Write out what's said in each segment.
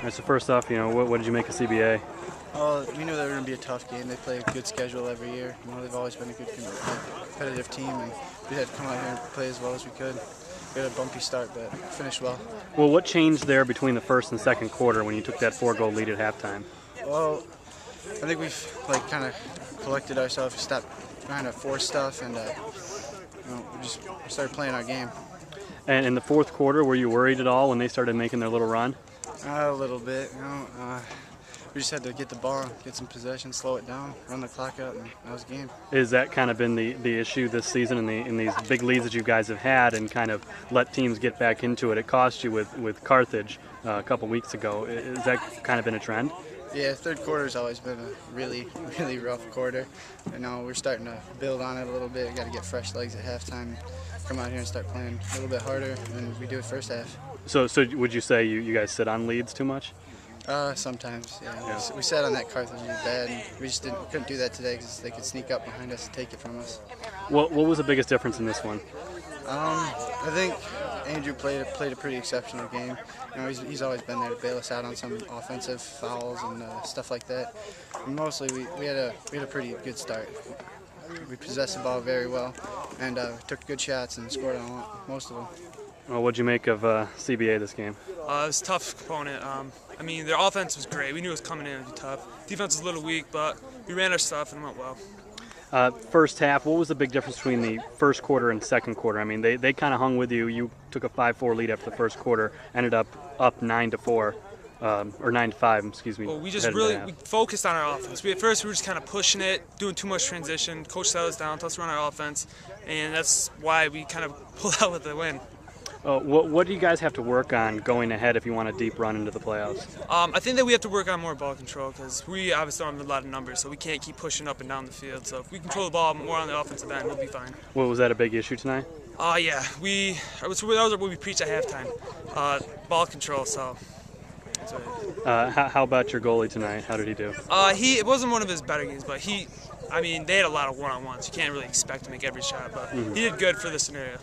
right, so first off, what did you make of CBA? Well, we knew they were going to be a tough game. They play a good schedule every year. They've always been a good competitive team, and we had to come out here and play as well as we could. We had a bumpy start, but finished well. Well, what changed there between the first and second quarter when you took that 4-goal lead at halftime? Well, I think we've kind of collected ourselves, stopped trying to force stuff, and we just started playing our game. And in the fourth quarter, were you worried at all when they started making their little run? A little bit, we just had to get the ball, get some possession, slow it down, run the clock out, and that was the game. Is that kind of been the issue this season in these big leads that you guys have had and kind of let teams get back into it? It cost you with Carthage a couple weeks ago. Is that kind of been a trend? Yeah, third quarter's always been a really, really rough quarter. And now we're starting to build on it a little bit. We've got to get fresh legs at halftime, come out here and start playing a little bit harder than we do at first half. So would you say you guys sit on leads too much? Sometimes, yeah. We sat on that Carthage really bad, and we just couldn't do that today because they could sneak up behind us and take it from us. What was the biggest difference in this one? I think Andrew played a pretty exceptional game. He's always been there to bail us out on some offensive fouls and stuff like that. And mostly, we had a pretty good start. We possessed the ball very well, and took good shots and scored on most of them. Well, what'd you make of CBA this game? It was a tough opponent. Their offense was great. We knew it was coming in. It would be tough. Defense was a little weak, but we ran our stuff and it went well. First half, what was the big difference between the first quarter and second quarter? They kind of hung with you. You took a 5-4 lead after the first quarter, ended up 9-4, or 9-5, excuse me. Well, we just we focused on our offense. At first we were just kind of pushing it, doing too much transition. Coach set us down, told us to run our offense, and that's why we kind of pulled out with the win. What do you guys have to work on going ahead if you want a deep run into the playoffs? I think that we have to work on more ball control because we obviously don't have a lot of numbers, so we can't keep pushing up and down the field. So if we control the ball more on the offensive end, we'll be fine. Well, was that a big issue tonight? Yeah. That was what we preached at halftime. Ball control, so. How about your goalie tonight? How did he do? It wasn't one of his better games, but they had a lot of one-on-ones. You can't really expect to make every shot, but he did good for the scenario.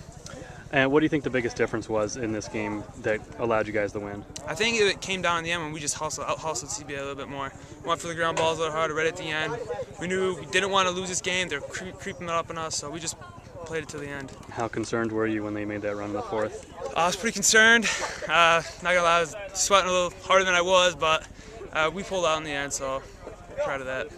And what do you think the biggest difference was in this game that allowed you guys to win? I think it came down in the end when we just hustled CBA a little bit more. We went for the ground balls a little harder right at the end. We knew we didn't want to lose this game. They're creeping it up on us, so we just played it to the end. How concerned were you when they made that run in the fourth? I was pretty concerned. Not gonna lie, I was sweating a little harder than I was, but we pulled out in the end, so proud of that.